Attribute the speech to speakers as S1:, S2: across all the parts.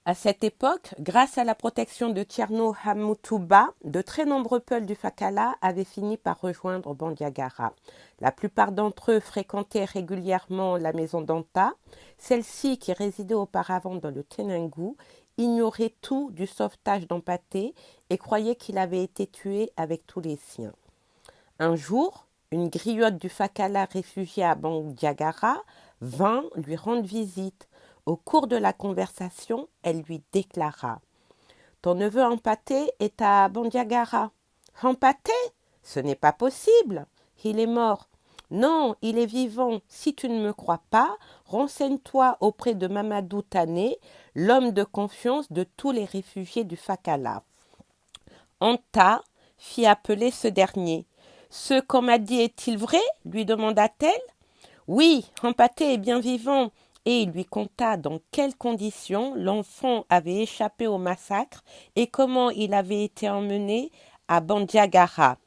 S1: À cette époque, grâce à la protection de Tierno Hamutuba, de très nombreux peuls du Fakala avaient fini par rejoindre Bandiagara. La plupart d'entre eux fréquentaient régulièrement la maison d'Anta. Celle-ci, qui résidait auparavant dans le Tenangu, ignorait tout du sauvetage d'Empaté et croyait qu'il avait été tué avec tous les siens. Un jour, une griotte du Fakala réfugiée à Bandiagara vint lui rendre visite. Au cours de la conversation, elle lui déclara: ton neveu Empaté est à Bandiagara. Empaté? Ce n'est pas possible. Il est mort. Non, il est vivant. Si tu ne me crois pas, renseigne-toi auprès de Mamadou Tané, l'homme de confiance de tous les réfugiés du Fakala. Anta fit appeler ce dernier. Ce qu'on m'a dit est-il vrai? Lui demanda-t-elle. Oui, Empaté est bien vivant. Et il lui conta dans quelles conditions l'enfant avait échappé au massacre et comment il avait été emmené à Bandiagara.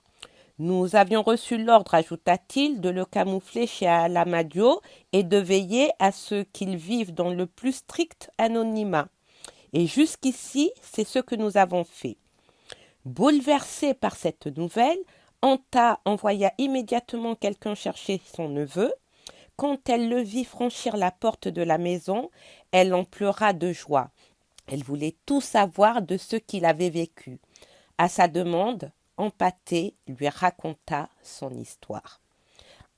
S1: Nous avions reçu l'ordre, ajouta-t-il, de le camoufler chez Alamadio et de veiller à ce qu'il vive dans le plus strict anonymat. Et jusqu'ici, c'est ce que nous avons fait. Bouleversée par cette nouvelle, Anta envoya immédiatement quelqu'un chercher son neveu. Quand elle le vit franchir la porte de la maison, elle en pleura de joie. Elle voulait tout savoir de ce qu'il avait vécu. À sa demande, Empaté lui raconta son histoire.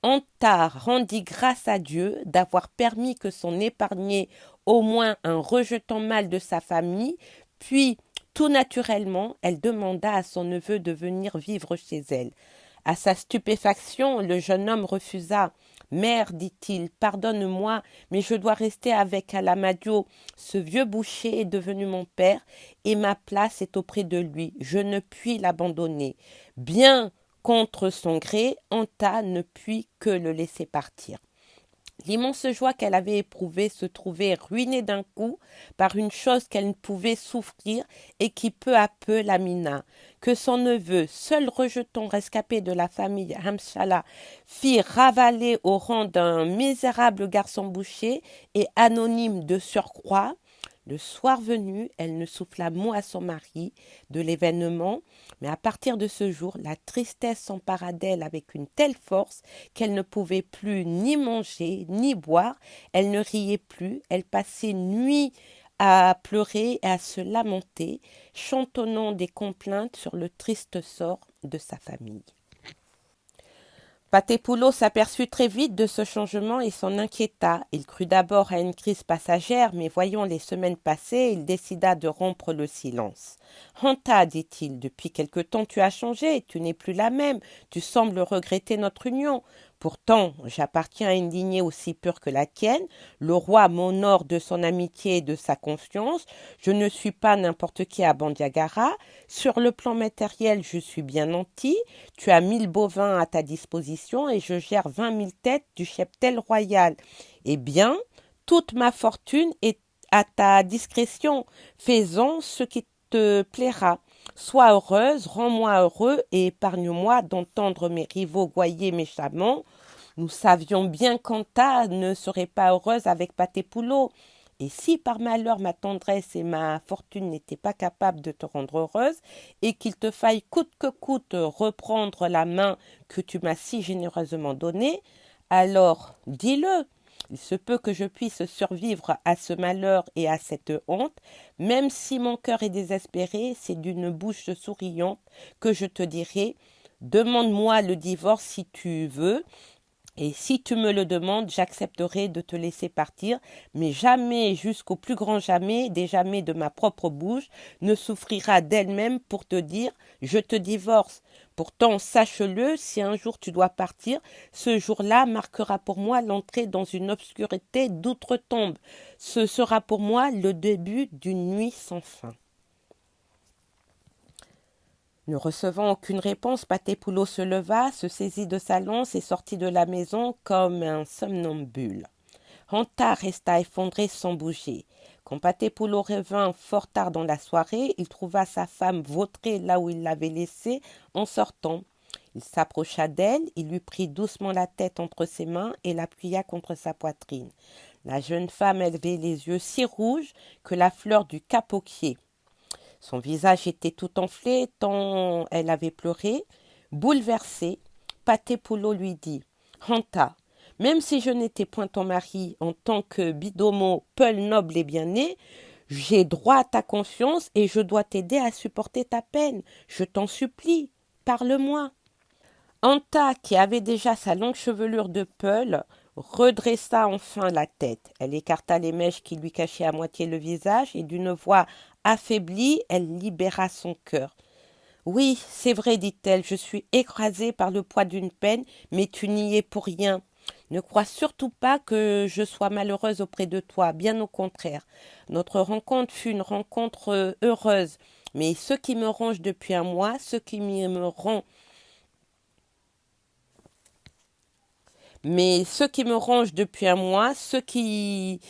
S1: Anta rendit grâce à Dieu d'avoir permis que son épargné au moins un rejetant mal de sa famille, puis, tout naturellement, elle demanda à son neveu de venir vivre chez elle. À sa stupéfaction, le jeune homme refusa. Mère, dit-il, pardonne-moi, mais je dois rester avec Alamadio. Ce vieux boucher est devenu mon père et ma place est auprès de lui. Je ne puis l'abandonner. Bien contre son gré, Anta ne put que le laisser partir. L'immense joie qu'elle avait éprouvée se trouvait ruinée d'un coup par une chose qu'elle ne pouvait souffrir et qui peu à peu la mina. Que son neveu, seul rejeton rescapé de la famille Hamshala, fit ravaler au rang d'un misérable garçon boucher et anonyme de surcroît. Le soir venu, elle ne souffla mot à son mari de l'événement, mais à partir de ce jour, la tristesse s'empara d'elle avec une telle force qu'elle ne pouvait plus ni manger, ni boire, elle ne riait plus, elle passait nuit à pleurer et à se lamenter, chantonnant des complaintes sur le triste sort de sa famille. Patepoulo s'aperçut très vite de ce changement et s'en inquiéta. Il crut d'abord à une crise passagère, mais voyant les semaines passer, il décida de rompre le silence. « Anta, dit-il, depuis quelque temps tu as changé, tu n'es plus la même, tu sembles regretter notre union. Pourtant, j'appartiens à une lignée aussi pure que la tienne, le roi m'honore de son amitié et de sa confiance, je ne suis pas n'importe qui à Bandiagara, sur le plan matériel je suis bien nanti, tu as 1000 bovins à ta disposition et je gère 20 000 têtes du cheptel royal. Eh bien, toute ma fortune est à ta discrétion, fais-en ce qui te plaira. Sois heureuse, rends-moi heureux et épargne-moi d'entendre mes rivaux gouailler méchamment. Nous savions bien qu'Anta ne serait pas heureuse avec Patepoulo. Et si par malheur ma tendresse et ma fortune n'étaient pas capables de te rendre heureuse, et qu'il te faille coûte que coûte reprendre la main que tu m'as si généreusement donnée, alors dis-le. Il se peut que je puisse survivre à ce malheur et à cette honte, même si mon cœur est désespéré, c'est d'une bouche souriante que je te dirai: demande-moi le divorce si tu veux, et si tu me le demandes, j'accepterai de te laisser partir, mais jamais, jusqu'au plus grand jamais, des jamais de ma propre bouche, ne souffrira d'elle-même pour te dire « je te divorce ». Pourtant, sache-le, si un jour tu dois partir, ce jour-là marquera pour moi l'entrée dans une obscurité d'outre-tombe. Ce sera pour moi le début d'une nuit sans fin. Ne recevant aucune réponse, Patepoulo se leva, se saisit de sa lance et sortit de la maison comme un somnambule. Anta resta effondré sans bouger. Quand Patepoulo revint fort tard dans la soirée, il trouva sa femme vautrée là où il l'avait laissée en sortant. Il s'approcha d'elle, il lui prit doucement la tête entre ses mains et l'appuya contre sa poitrine. La jeune femme avait les yeux si rouges que la fleur du capoquier. Son visage était tout enflé tant elle avait pleuré. Bouleversée, Patepulo lui dit « Hanta, même si je n'étais point ton mari en tant que bidomo, peul noble et bien-né, j'ai droit à ta confiance et je dois t'aider à supporter ta peine. Je t'en supplie, parle-moi. » Hanta, qui avait déjà sa longue chevelure de peul, redressa enfin la tête. Elle écarta les mèches qui lui cachaient à moitié le visage et d'une voix affaiblie, elle libéra son cœur. « Oui, c'est vrai, dit-elle, je suis écrasée par le poids d'une peine, mais tu n'y es pour rien. Ne crois surtout pas que je sois malheureuse auprès de toi, bien au contraire. Notre rencontre fut une rencontre heureuse, mais ce qui me ronge depuis un mois, ce qui me rend Mais ce qui me ronge depuis un mois, ce qui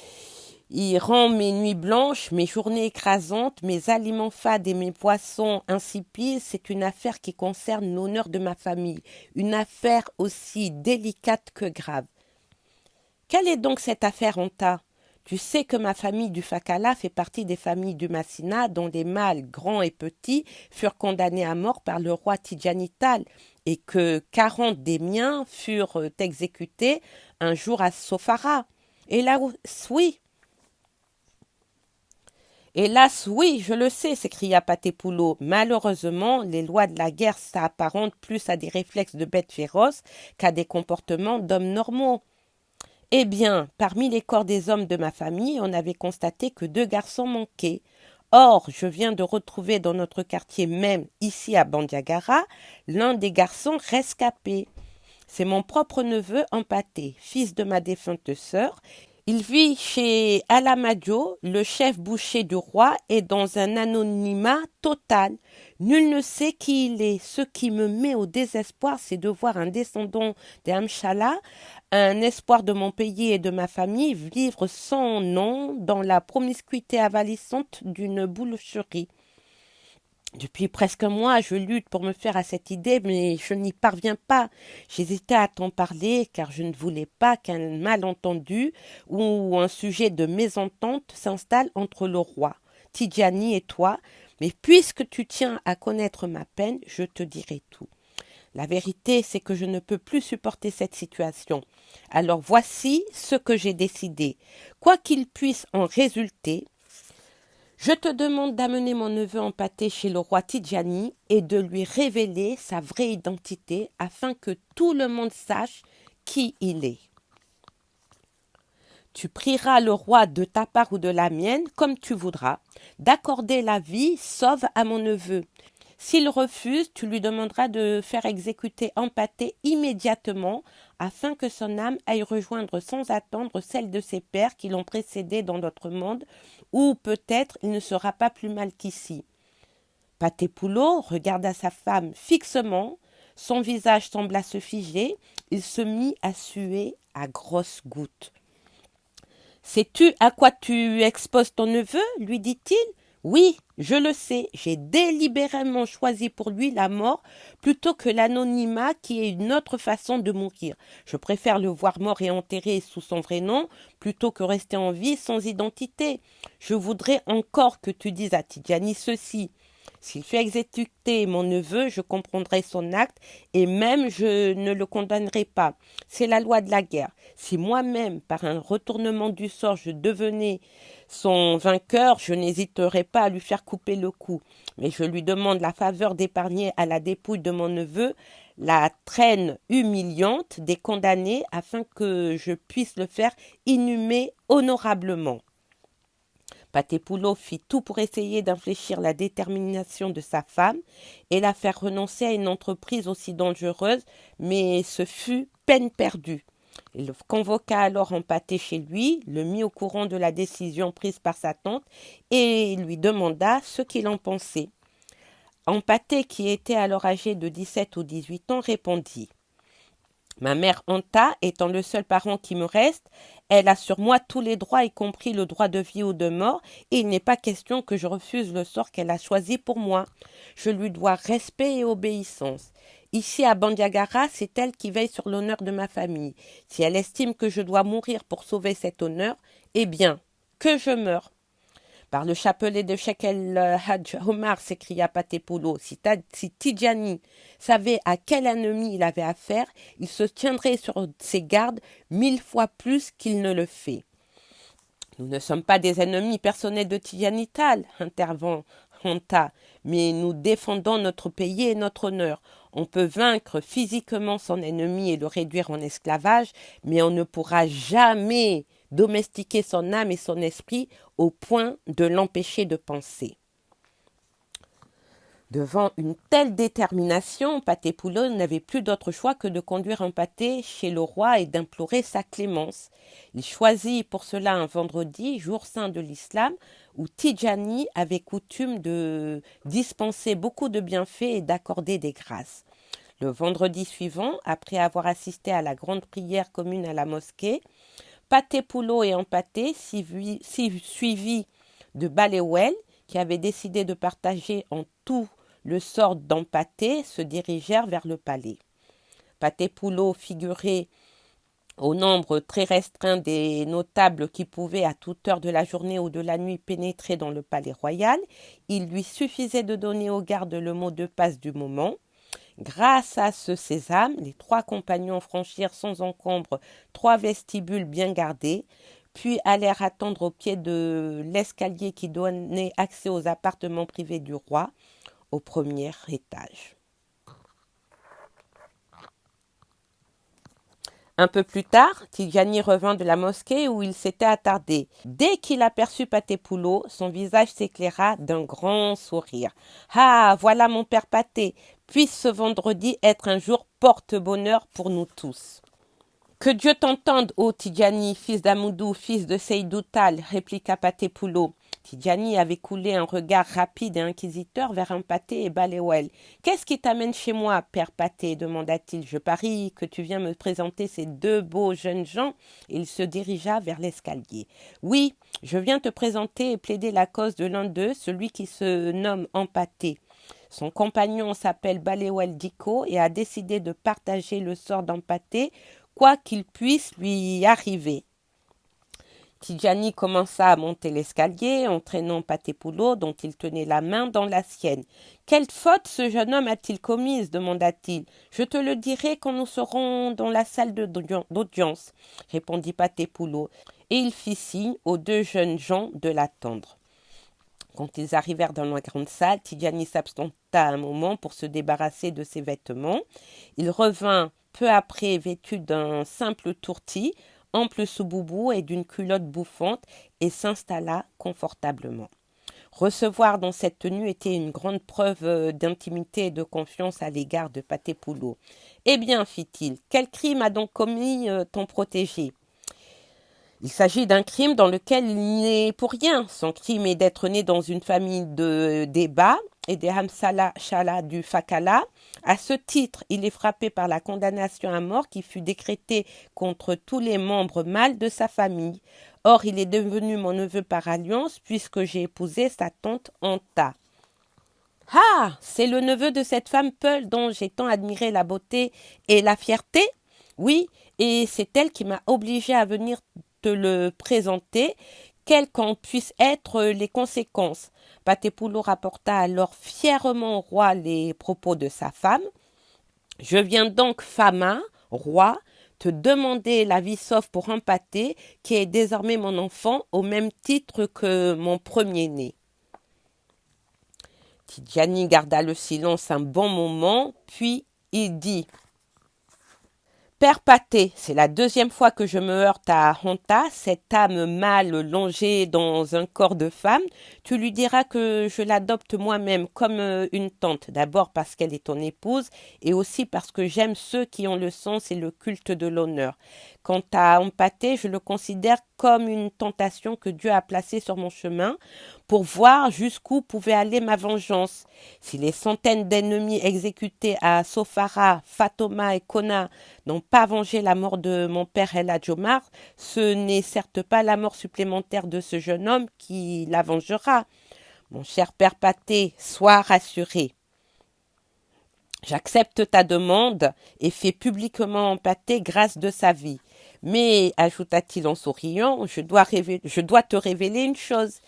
S1: y rend mes nuits blanches, mes journées écrasantes, mes aliments fades et mes poissons insipides, c'est une affaire qui concerne l'honneur de ma famille, une affaire aussi délicate que grave. Quelle est donc cette affaire, Anta? Tu sais que ma famille du Fakala fait partie des familles du Massina dont les mâles, grands et petits, furent condamnés à mort par le roi Tidjanital et que 40 des miens furent exécutés un jour à Sofara. Oui, hélas, oui, je le sais, s'écria Patepulo. Malheureusement, les lois de la guerre s'apparentent plus à des réflexes de bêtes féroces qu'à des comportements d'hommes normaux. Eh bien, parmi les corps des hommes de ma famille, on avait constaté que 2 garçons manquaient. Or, je viens de retrouver dans notre quartier même, ici à Bandiagara, l'un des garçons rescapés. C'est mon propre neveu Empaté, fils de ma défunte sœur. Il vit chez Alamadjo, le chef boucher du roi, et dans un anonymat total. Nul ne sait qui il est. Ce qui me met au désespoir, c'est de voir un descendant des Hamshala, un espoir de mon pays et de ma famille, vivre sans nom dans la promiscuité avalissante d'une boucherie. Depuis presque un mois, je lutte pour me faire à cette idée, mais je n'y parviens pas. J'hésitais à t'en parler, car je ne voulais pas qu'un malentendu ou un sujet de mésentente s'installe entre le roi, Tidjani et toi, mais puisque tu tiens à connaître ma peine, je te dirai tout. La vérité, c'est que je ne peux plus supporter cette situation. Alors voici ce que j'ai décidé. Quoi qu'il puisse en résulter, je te demande d'amener mon neveu Empaté chez le roi Tidjani et de lui révéler sa vraie identité afin que tout le monde sache qui il est. Tu prieras le roi de ta part ou de la mienne, comme tu voudras, d'accorder la vie sauve à mon neveu. S'il refuse, tu lui demanderas de faire exécuter Empaté immédiatement afin que son âme aille rejoindre sans attendre celle de ses pères qui l'ont précédé dans notre monde, ou peut-être il ne sera pas plus mal qu'ici. Patepulo regarda sa femme fixement, son visage sembla se figer, il se mit à suer à grosses gouttes. « Sais-tu à quoi tu exposes ton neveu ?» lui dit-il. « Oui, je le sais, j'ai délibérément choisi pour lui la mort plutôt que l'anonymat qui est une autre façon de mourir. Je préfère le voir mort et enterré sous son vrai nom plutôt que rester en vie sans identité. Je voudrais encore que tu dises à Tidjani ceci. S'il fait exécuter mon neveu, je comprendrai son acte et même je ne le condamnerai pas. C'est la loi de la guerre. Si moi-même, par un retournement du sort, je devenais son vainqueur, je n'hésiterai pas à lui faire couper le cou. Mais je lui demande la faveur d'épargner à la dépouille de mon neveu la traîne humiliante des condamnés afin que je puisse le faire inhumer honorablement. Patepulo fit tout pour essayer d'infléchir la détermination de sa femme et la faire renoncer à une entreprise aussi dangereuse, mais ce fut peine perdue. Il convoqua alors Empaté chez lui, le mit au courant de la décision prise par sa tante et lui demanda ce qu'il en pensait. Empaté, qui était alors âgé de 17 ou 18 ans, répondit « Ma mère Anta étant le seul parent qui me reste, elle a sur moi tous les droits, y compris le droit de vie ou de mort, et il n'est pas question que je refuse le sort qu'elle a choisi pour moi. Je lui dois respect et obéissance. Ici à Bandiagara, c'est elle qui veille sur l'honneur de ma famille. Si elle estime que je dois mourir pour sauver cet honneur, eh bien, que je meure. Par le chapelet de Cheikh El Hadj Omar, s'écria Patepolo, si Tidjani savait à quel ennemi il avait affaire, il se tiendrait sur ses gardes 1000 fois plus qu'il ne le fait. Nous ne sommes pas des ennemis personnels de Tidjani Tal, intervint Hanta, mais nous défendons notre pays et notre honneur. On peut vaincre physiquement son ennemi et le réduire en esclavage, mais on ne pourra jamais domestiquer son âme et son esprit au point de l'empêcher de penser. Devant une telle détermination, Patepolo n'avait plus d'autre choix que de conduire Hampâté chez le roi et d'implorer sa clémence. Il choisit pour cela un vendredi, jour saint de l'islam, où Tidjani avait coutume de dispenser beaucoup de bienfaits et d'accorder des grâces. Le vendredi suivant, après avoir assisté à la grande prière commune à la mosquée, Patepolo et Hampâté, suivis de Balewel, qui avait décidé de partager en tout le sort d'Hampâté, se dirigèrent vers le palais. Patepolo figurait au nombre très restreint des notables qui pouvaient à toute heure de la journée ou de la nuit pénétrer dans le palais royal. Il lui suffisait de donner aux gardes le mot de passe du moment. Grâce à ce sésame, les 3 compagnons franchirent sans encombre 3 vestibules bien gardés, puis allèrent attendre au pied de l'escalier qui donnait accès aux appartements privés du roi, au premier étage. Un peu plus tard, Tidjani revint de la mosquée où il s'était attardé. Dès qu'il aperçut Patepolo, son visage s'éclaira d'un grand sourire. « Ah, voilà mon père Paté, puisse ce vendredi être un jour porte-bonheur pour nous tous. » « Que Dieu t'entende, ô Tidjani, fils d'Amoudou, fils de Seydou Tal, répliqua Patepolo. Tidjani avait coulé un regard rapide et inquisiteur vers Hampâté et Balewel. « Qu'est-ce qui t'amène chez moi, père Paté ?» demanda-t-il. « Je parie que tu viens me présenter ces 2 beaux jeunes gens. » Il se dirigea vers l'escalier. « Oui, je viens te présenter et plaider la cause de l'un d'eux, celui qui se nomme Hampâté. Son compagnon s'appelle Balewel Diko et a décidé de partager le sort d'Hampâté, quoi qu'il puisse lui arriver. » Tidjani commença à monter l'escalier, entraînant Patepolo, dont il tenait la main dans la sienne. « Quelle faute ce jeune homme a-t-il commise ?» demanda-t-il. « Je te le dirai quand nous serons dans la salle d'audience, » répondit Patepolo, et il fit signe aux 2 jeunes gens de l'attendre. Quand ils arrivèrent dans la grande salle, Tidjani s'absenta un moment pour se débarrasser de ses vêtements. Il revint peu après vêtu d'un simple tourtis, ample sous-boubou et d'une culotte bouffante, et s'installa confortablement. Recevoir dans cette tenue était une grande preuve d'intimité et de confiance à l'égard de Patepolo. « Eh bien, fit-il, quel crime a donc commis ton protégé ?» Il s'agit d'un crime dans lequel il n'est pour rien. Son crime est d'être né dans une famille des Ba et des Hamsala Shala du Fakala. À ce titre, il est frappé par la condamnation à mort qui fut décrétée contre tous les membres mâles de sa famille. Or, il est devenu mon neveu par alliance puisque j'ai épousé sa tante Anta. « Ah, c'est le neveu de cette femme Peul dont j'ai tant admiré la beauté et la fierté ? Oui, et c'est elle qui m'a obligé à venir te le présenter, quelles qu'en puissent être les conséquences. » Patepolo rapporta alors fièrement au roi les propos de sa femme. « Je viens donc, Fama, roi, te demander la vie sauve pour Hampâté, qui est désormais mon enfant, au même titre que mon premier-né. » Tidjani garda le silence un bon moment, puis il dit « Père Paté, c'est la 2e fois que je me heurte à Hanta, cette âme mâle longée dans un corps de femme. Tu lui diras que je l'adopte moi-même comme une tante, d'abord parce qu'elle est ton épouse et aussi parce que j'aime ceux qui ont le sens et le culte de l'honneur. Quant à Hampâté, je le considère comme une tentation que Dieu a placée sur mon chemin pour voir jusqu'où pouvait aller ma vengeance. Si les centaines d'ennemis exécutés à Sofara, Fatoma et Kona n'ont pas vengé la mort de mon père El Hadj Omar, ce n'est certes pas la mort supplémentaire de ce jeune homme qui la vengera. Mon cher père Paté, sois rassuré. J'accepte ta demande et fais publiquement empâter grâce de sa vie. Mais, ajouta-t-il en souriant, je dois te révéler une chose.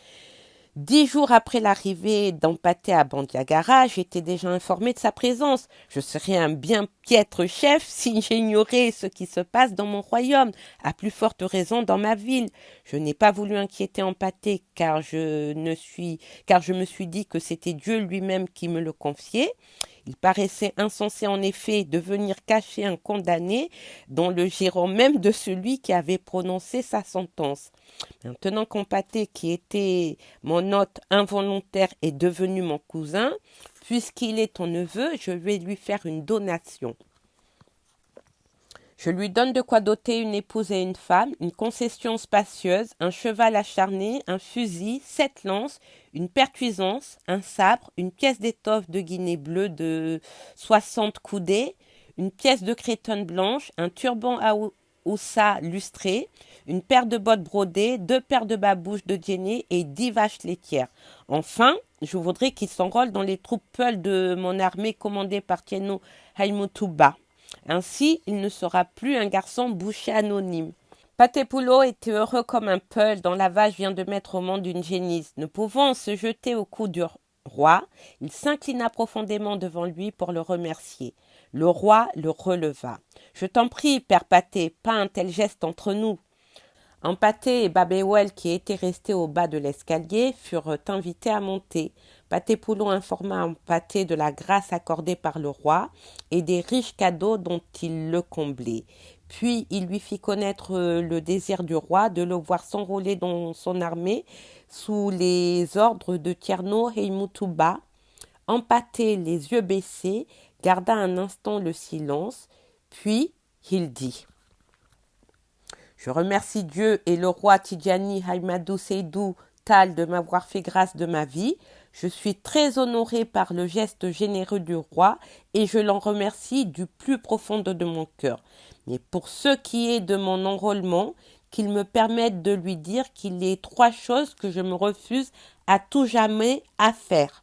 S1: 10 jours après l'arrivée d'Empaté à Bandiagara, j'étais déjà informé de sa présence. Je serais un bien piètre chef si j'ignorais ce qui se passe dans mon royaume, à plus forte raison dans ma ville. Je n'ai pas voulu inquiéter Empaté car je me suis dit que c'était Dieu lui-même qui me le confiait. Il paraissait insensé en effet de venir cacher un condamné dans le giron même de celui qui avait prononcé sa sentence. Maintenant qu'Empaté, qui était mon hôte involontaire, est devenu mon cousin, puisqu'il est ton neveu, je vais lui faire une donation. Je lui donne de quoi doter une épouse et une femme, une concession spacieuse, un cheval acharné, un fusil, 7 lances, une pertuisance, un sabre, une pièce d'étoffe de Guinée bleue de 60 coudées, une pièce de crétonne blanche, un turban à oussa lustré, une paire de bottes brodées, 2 paires de babouches de Djenné et 10 vaches laitières. Enfin, je voudrais qu'il s'enrôle dans les troupes Peul de mon armée commandée par Tieno Haïmoutouba. Ainsi, il ne sera plus un garçon boucher anonyme. Patepulo était heureux comme un peul dont la vache vient de mettre au monde une génisse. Ne pouvant se jeter au cou du roi, il s'inclina profondément devant lui pour le remercier. Le roi le releva. « Je t'en prie, père Paté, pas un tel geste entre nous. » Empaté et Babéouel, qui étaient restés au bas de l'escalier, furent invités à monter. Patepulo informa Empaté de la grâce accordée par le roi et des riches cadeaux dont il le comblait. Puis il lui fit connaître le désir du roi de le voir s'enrôler dans son armée sous les ordres de Tierno Haïmoutouba. Empaté, les yeux baissés, garda un instant le silence, puis il dit: Je remercie Dieu et le roi Tidjani Haïmadou Seydou Tal de m'avoir fait grâce de ma vie. Je suis très honoré par le geste généreux du roi et je l'en remercie du plus profond de mon cœur. Mais pour ce qui est de mon enrôlement, qu'il me permette de lui dire qu'il y a 3 choses que je me refuse à tout jamais à faire.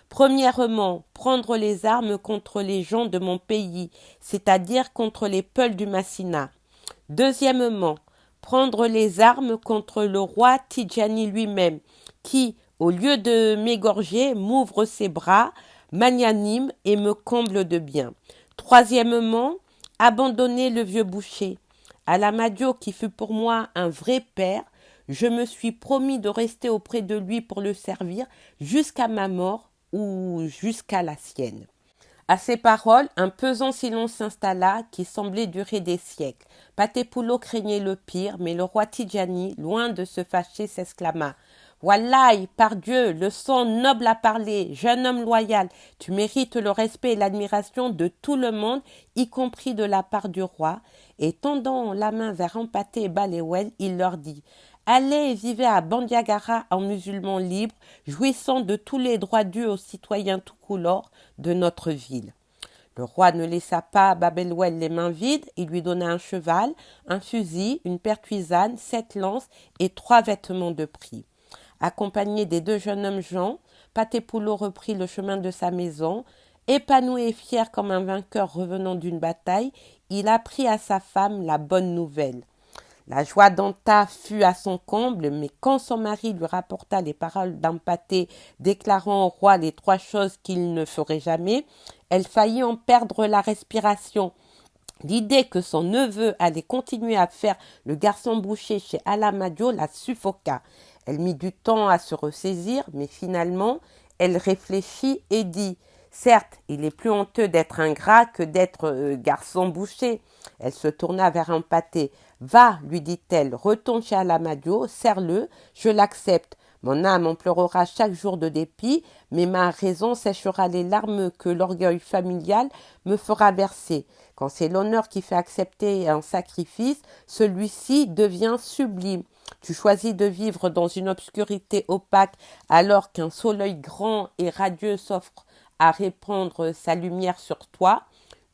S1: Premièrement, prendre les armes contre les gens de mon pays, c'est-à-dire contre les Peuls du Massina. Deuxièmement, prendre les armes contre le roi Tidjani lui-même, qui, au lieu de m'égorger, m'ouvre ses bras, magnanime et me comble de bien. Troisièmement, abandonner le vieux boucher. Alamadio, qui fut pour moi un vrai père, je me suis promis de rester auprès de lui pour le servir jusqu'à ma mort ou jusqu'à la sienne. À ces paroles, un pesant silence s'installa qui semblait durer des siècles. Patepulo craignait le pire, mais le roi Tidjani, loin de se fâcher, s'exclama: Wallahi, par Dieu, le sang noble a parlé, jeune homme loyal, tu mérites le respect et l'admiration de tout le monde, y compris de la part du roi. Et tendant la main vers Empaté et Babéouel, il leur dit: Allez et vivez à Bandiagara en musulman libre, jouissant de tous les droits dus aux citoyens tout couleur de notre ville. Le roi ne laissa pas Babéouel les mains vides, il lui donna un cheval, un fusil, une pertuisane, 7 lances et 3 vêtements de prix. Accompagné des 2 jeunes hommes Jean, Patepulo reprit le chemin de sa maison. Épanoui et fier comme un vainqueur revenant d'une bataille, il apprit à sa femme la bonne nouvelle. La joie d'Anta fut à son comble, mais quand son mari lui rapporta les paroles d'Empaté déclarant au roi les 3 choses qu'il ne ferait jamais, elle faillit en perdre la respiration. L'idée que son neveu allait continuer à faire le garçon boucher chez Alamadio la suffoqua. Elle mit du temps à se ressaisir, mais finalement, elle réfléchit et dit: Certes, il est plus honteux d'être ingrat que d'être garçon boucher. Elle se tourna vers Empaté. Va, lui dit-elle, retourne chez Alamadio, serre-le, je l'accepte. Mon âme en pleurera chaque jour de dépit, mais ma raison séchera les larmes que l'orgueil familial me fera verser. Quand c'est l'honneur qui fait accepter un sacrifice, celui-ci devient sublime. Tu choisis de vivre dans une obscurité opaque alors qu'un soleil grand et radieux s'offre à répandre sa lumière sur toi.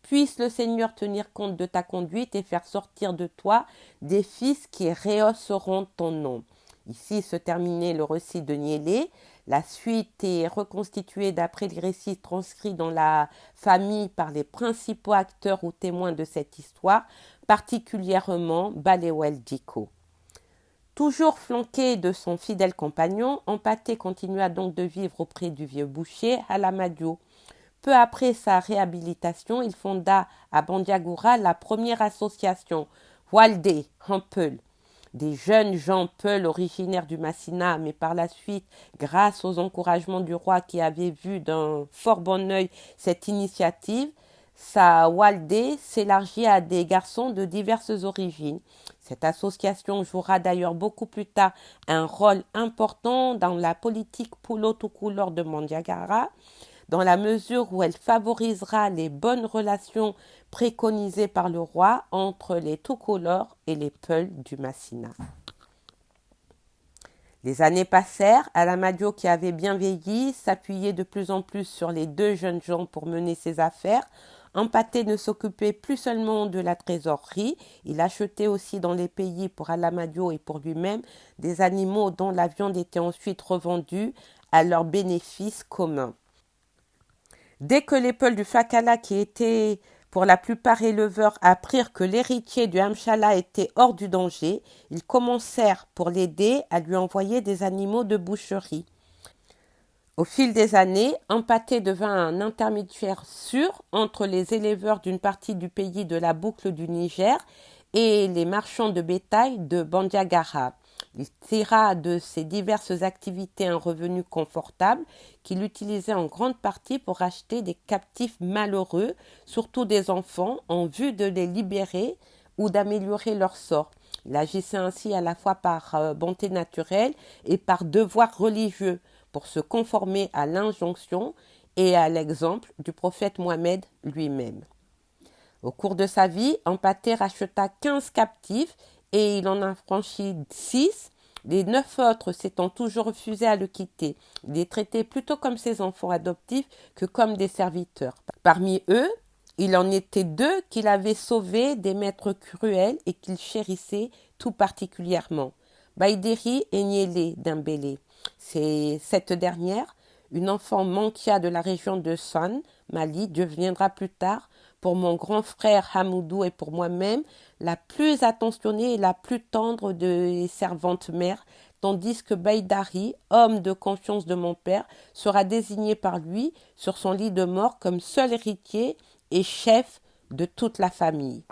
S1: Puisse le Seigneur tenir compte de ta conduite et faire sortir de toi des fils qui rehausseront ton nom. Ici se terminait le récit de Niélé. La suite est reconstituée d'après les récits transcrits dans la famille par les principaux acteurs ou témoins de cette histoire, particulièrement Balewel Diko. Toujours flanqué de son fidèle compagnon, Empaté continua donc de vivre auprès du vieux boucher Alamadio. Peu après sa réhabilitation, il fonda à Bandiagoura la première association, Walde Hampel, des jeunes gens Peul originaires du Massina, mais par la suite, grâce aux encouragements du roi qui avait vu d'un fort bon œil cette initiative, sa Walde s'élargit à des garçons de diverses origines. Cette association jouera d'ailleurs beaucoup plus tard un rôle important dans la politique Pulo-Tukulor de Bandiagara, dans la mesure où elle favorisera les bonnes relations préconisées par le roi entre les Tukulor et les Peuls du Massina. Les années passèrent, Alamadio, qui avait bien vieilli, s'appuyait de plus en plus sur les deux jeunes gens pour mener ses affaires. Empaté ne s'occupait plus seulement de la trésorerie, il achetait aussi dans les pays pour Alamadio et pour lui-même des animaux dont la viande était ensuite revendue à leur bénéfice commun. Dès que les Peuls du Fakala, qui étaient pour la plupart éleveurs, apprirent que l'héritier du Hamshala était hors du danger, ils commencèrent, pour l'aider, à lui envoyer des animaux de boucherie. Au fil des années, Empaté devint un intermédiaire sûr entre les éleveurs d'une partie du pays de la boucle du Niger et les marchands de bétail de Bandiagara. Il tira de ses diverses activités un revenu confortable qu'il utilisait en grande partie pour acheter des captifs malheureux, surtout des enfants, en vue de les libérer ou d'améliorer leur sort. Il agissait ainsi à la fois par bonté naturelle et par devoir religieux pour se conformer à l'injonction et à l'exemple du prophète Mohammed lui-même. Au cours de sa vie, Empaté racheta 15 captifs et il en a franchi 6, les 9 autres s'étant toujours refusés à le quitter. Il les traitait plutôt comme ses enfants adoptifs que comme des serviteurs. Parmi eux, il en était 2 qu'il avait sauvés des maîtres cruels et qu'il chérissait tout particulièrement, Baïdéri et Niélé d'Imbélé. C'est cette dernière, une enfant mankia de la région de San, Mali, deviendra plus tard, pour mon grand frère Hamoudou et pour moi-même, la plus attentionnée et la plus tendre des servantes mères, tandis que Baïdari, homme de confiance de mon père, sera désigné par lui sur son lit de mort comme seul héritier et chef de toute la famille.